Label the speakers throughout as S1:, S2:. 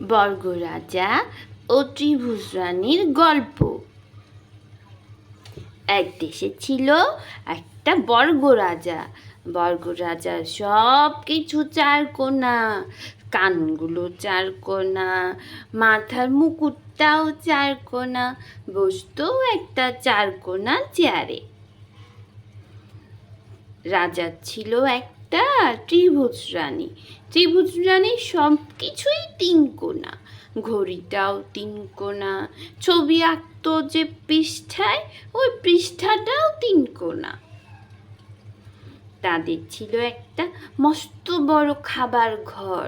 S1: বর্গরাজা ও ত্রিভুজ রানীর গল্প। এক দেশে ছিল একটা বর্গরাজা। বর্গরাজার সব কিছু চারকোনা, কানগুলো চারকোনা, মাথার মুকুটটাও চারকোনা, বসতো একটা চারকোনা চেয়ারে। রাজার ছিল একটা ত্রিভুজ রানী। ত্রিভুজ রানীর সব কিছুই তিনকোনা, ঘড়িটাও তিনকোনা, ছবি আঁকতো যে পৃষ্ঠায় ওই পৃষ্ঠাটাও তিনকোনা। তাদের ছিল একটা মস্ত বড় খাবার ঘর।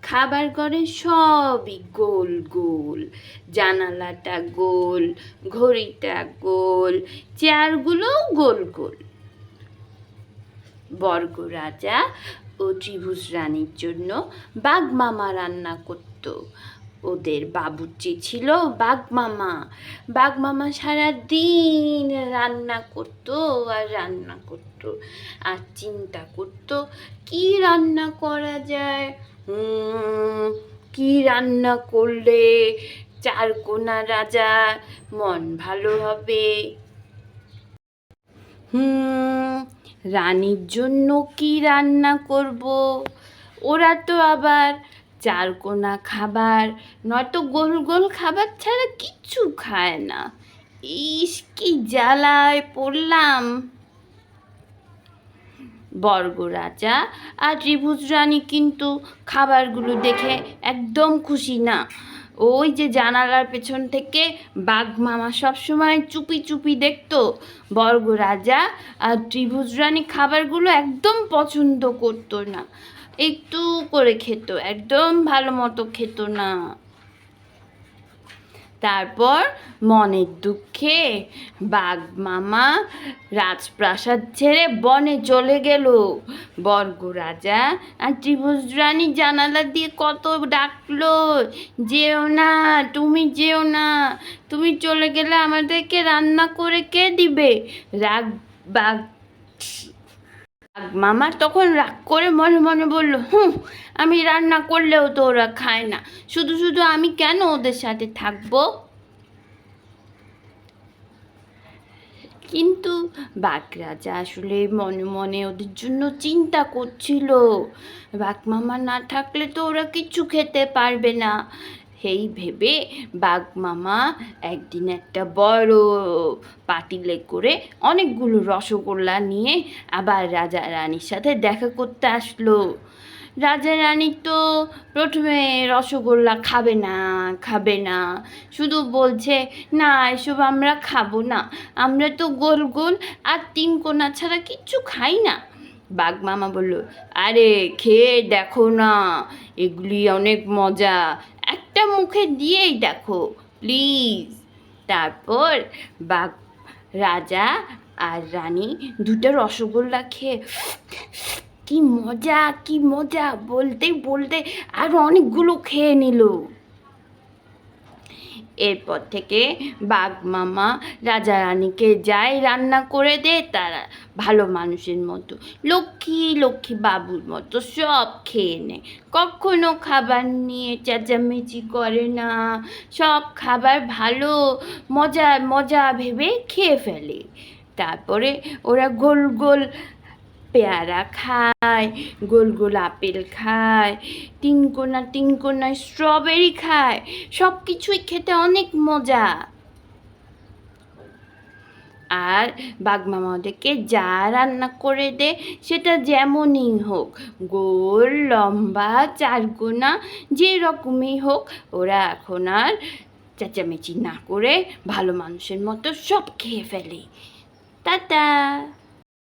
S1: খাবার ঘরে সবই গোল গোল, জানালাটা গোল, ঘড়িটা গোল, চেয়ারগুলোও গোল গোল। বর্গরাজা ও ত্রিভুজ রানীর জন্য বাঘমামা রান্না করত। ওদের বাবুর্চি ছিল বাঘমামা। বাঘমামা সারাদিন রান্না করতো আর রান্না করতো আর চিন্তা করতো কি রান্না করা যায়, কি রান্না করলে চারকোনা রাজা মন ভালো হবে। রানীর জন্য কি রান্না করব? ওরা তো আবার চারকোনা খাবার নয়তো গোল গোল খাবার ছাড়া কিচ্ছু খায় না। ইস, কি জ্বালায় পড়লাম। বর্গরাজা আর ত্রিভুজ রানী কিন্তু খাবারগুলো দেখে একদম খুশি না। ওই যে জানালার পেছন থেকে বাঘমামা সবসময় চুপি চুপি দেখতো। বর্গরাজা আর ত্রিভুজ রানী খাবারগুলো একদম পছন্দ করতো না, একটু করে খেত, একদম ভালো মতো খেত না। তারপর মনের দুঃখে বাঘমামা রাজপ্রাসাদ ছেড়ে বনে চলে গেল। বর্গরাজা আর ত্রিভুজ রানী জানালা দিয়ে কত ডাকলো, যেও না, তুমি যেও না, তুমি চলে গেলে আমাদেরকে রান্না করে কে দিবে? বাঘমামা তখন রাগ করে মনে মনে বলল, আমি রান্না করলেও তো ওরা খায় না, শুধু শুধু আমি কেন ওদের সাথে থাকবো? কিন্তু বাঘরাজা আসলে মনে মনে ওদের জন্য চিন্তা করছিল। বাঘমামা না থাকলে তো ওরা কিচ্ছু খেতে পারবে না। সেই ভেবে বাঘমামা একদিন একটা বড় পাতিলে করে অনেকগুলো রসগোল্লা নিয়ে আবার রাজা রানীর সাথে দেখা করতে আসলো। রাজা রানী তো প্রথমে রসগোল্লা খাবে না, শুধু বলছে, না এসব আমরা খাবো না, আমরা তো গোল গোল আর তিনকোনা ছাড়া কিচ্ছু খাই না। বাঘমামা বলল, আরে খেয়ে দেখো না, এগুলি অনেক মজা, একটা মুখে দিয়েই দেখো প্লিজ। তারপর বাঘ রাজা আর রানী দুটো রসগোল্লা খেয়ে কি মজা কি মজা বলতে বলতে আরো অনেকগুলো খেয়ে নিল। এরপর থেকে বাঘমামা রাজা রানীকে যাই রান্না করে দে তারা ভালো মানুষের মতো, লক্ষ্মী লক্ষ্মী বাবুর মতো সব খেয়ে নেয়। কখনো খাবার নিয়ে চেঁচামেচি করে না, সব খাবার ভালো মজা মজা ভেবে খেয়ে ফেলে। তারপরে ওরা গোল গোল পেয়ারা খায়, গোল গোল আপেল খায়, তিনকোনা স্ট্রবেরি খায়, সব কিছুই খেতে অনেক মজা। আর বাঘমামা ওদেরকে যা রান্না করে দে সেটা যেমনই হোক, গোল লম্বা চারকোনা যে রকমই হোক, ওরা এখন আর চেঁচামেচি না করে ভালো মানুষের মতো সব খেয়ে ফেলে। টাটা।